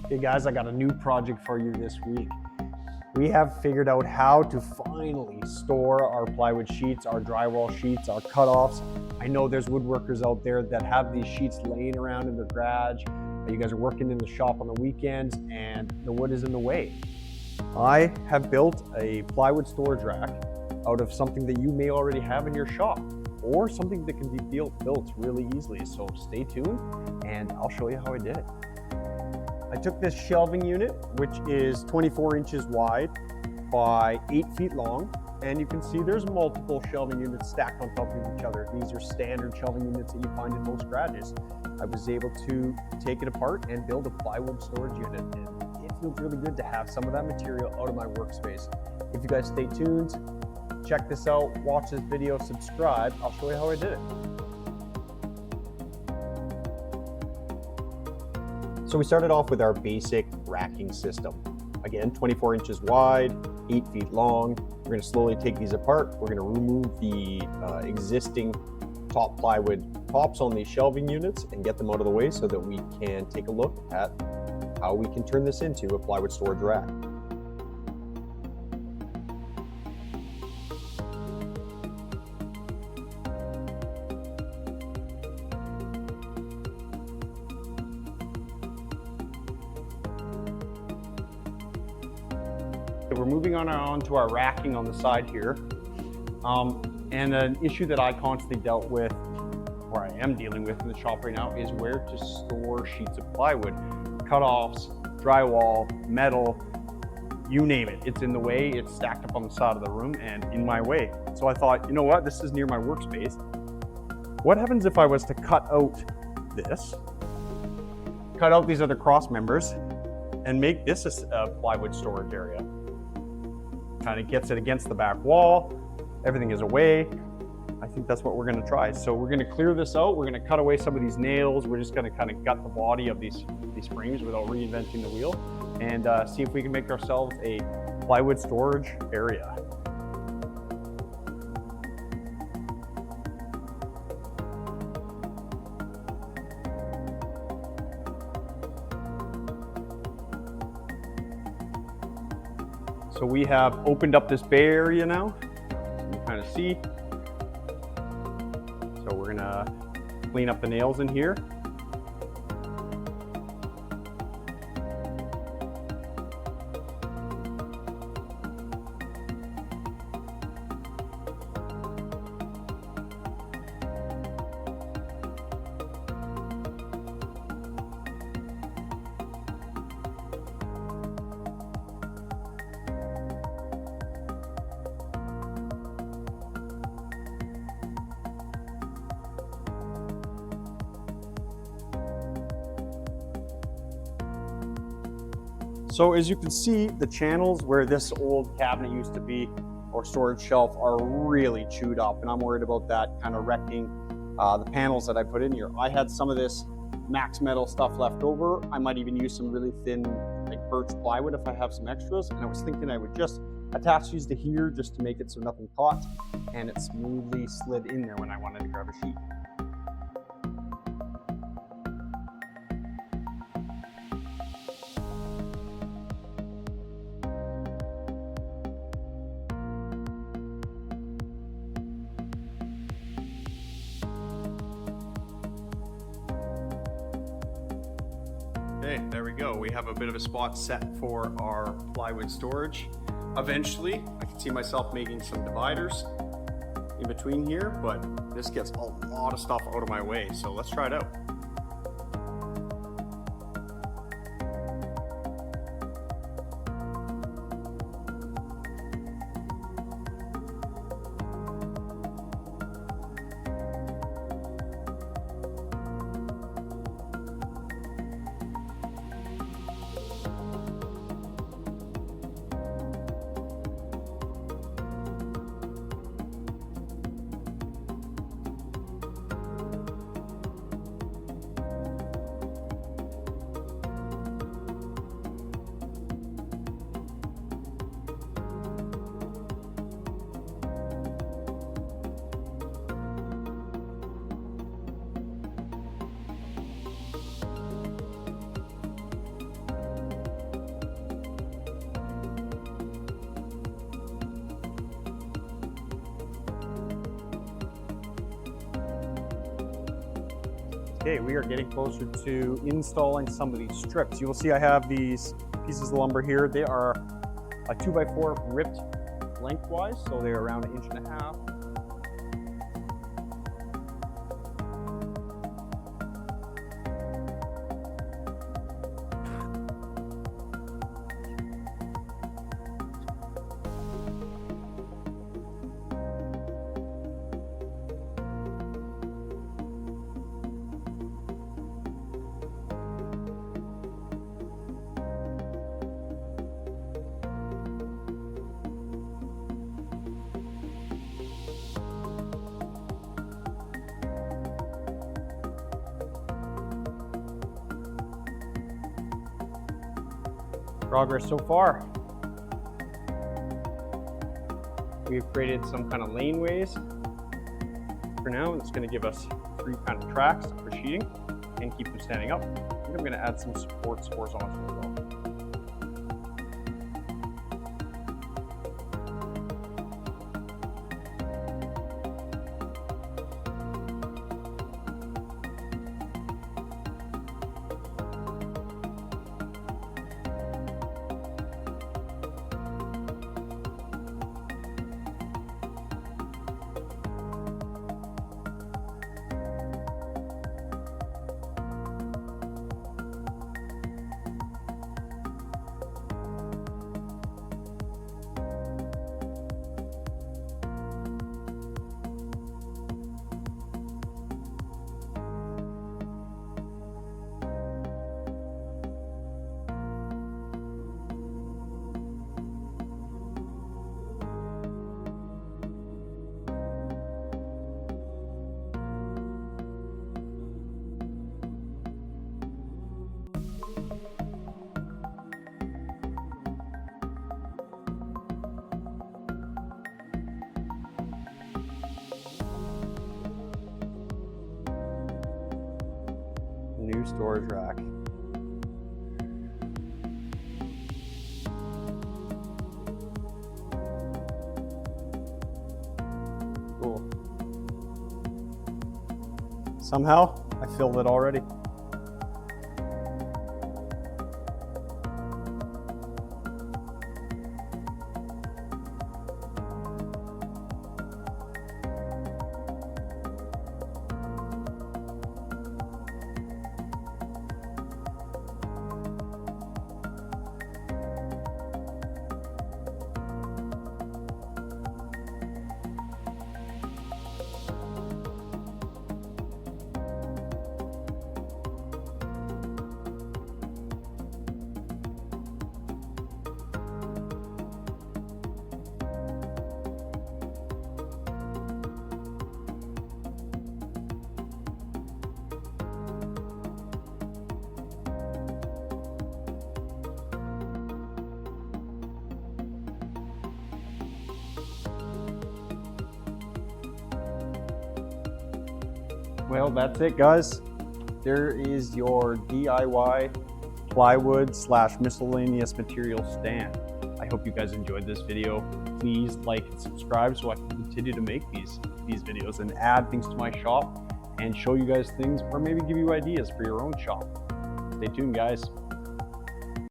Hey guys, I got a new project for you this week. We have figured out how to finally store our plywood sheets, our drywall sheets, our cutoffs. I know there's woodworkers out there that have these sheets laying around in their garage. You guys are working in the shop on the weekends and the wood is in the way. I have built a plywood storage rack out of something that you may already have in your shop, or something that can be built really easily. So stay tuned and I'll show you how I did it. I took this shelving unit, which is 24 inches wide by 8 feet long. And you can see there's multiple shelving units stacked on top of each other. These are standard shelving units that you find in most garages. I was able to take it apart and build a plywood storage unit. And it feels really good to have some of that material out of my workspace. If you guys stay tuned, check this out, watch this video, subscribe. I'll show you how I did it. So we started off with our basic racking system. Again, 24 inches wide, 8 feet long. We're going to slowly take these apart. We're going to remove the existing top plywood tops on these shelving units and get them out of the way so that we can take a look at how we can turn this into a plywood storage rack. We're moving on to our racking on the side here. And an issue that I constantly dealt with, or I am dealing with in the shop right now, is where to store sheets of plywood. Cutoffs, drywall, metal, you name it. It's in the way, it's stacked up on the side of the room and in my way. So I thought, you know what, this is near my workspace. What happens if I was to cut out this, cut out these other cross members, and make this a plywood storage area? Kind of gets it against the back wall, everything is away. I think that's what we're going to try. So we're going to clear this out. We're going to cut away some of these nails. We're just going to kind of gut the body of these frames without reinventing the wheel, and see if we can make ourselves a plywood storage area. So we have opened up this bay area now, so you can kind of see. So we're gonna clean up the nails in here. So as you can see, the channels where this old cabinet used to be, or storage shelf, are really chewed up, and I'm worried about that kind of wrecking the panels that I put in here. I had some of this max metal stuff left over. I might even use some really thin, like birch plywood if I have some extras, and I was thinking I would just attach these to here just to make it so nothing caught, and it smoothly slid in there when I wanted to grab a sheet. Okay, there we go. We have a bit of a spot set for our plywood storage. Eventually, I can see myself making some dividers in between here, but this gets a lot of stuff out of my way, so let's try it out. Okay, we are getting closer to installing some of these strips. You will see I have these pieces of lumber here. They are a 2x4 ripped lengthwise, so they're around 1.5 inches. Progress so far. We've created some kind of laneways for now. It's going to give us 3 kind of tracks for sheeting and keep them standing up. I'm going to add some supports horizontal as well. New storage rack. Cool. Somehow, I filled it already. Well, that's it, guys. There is your DIY plywood / miscellaneous material stand. I hope you guys enjoyed this video. Please like and subscribe so I can continue to make these videos and add things to my shop and show you guys things or maybe give you ideas for your own shop. Stay tuned, guys.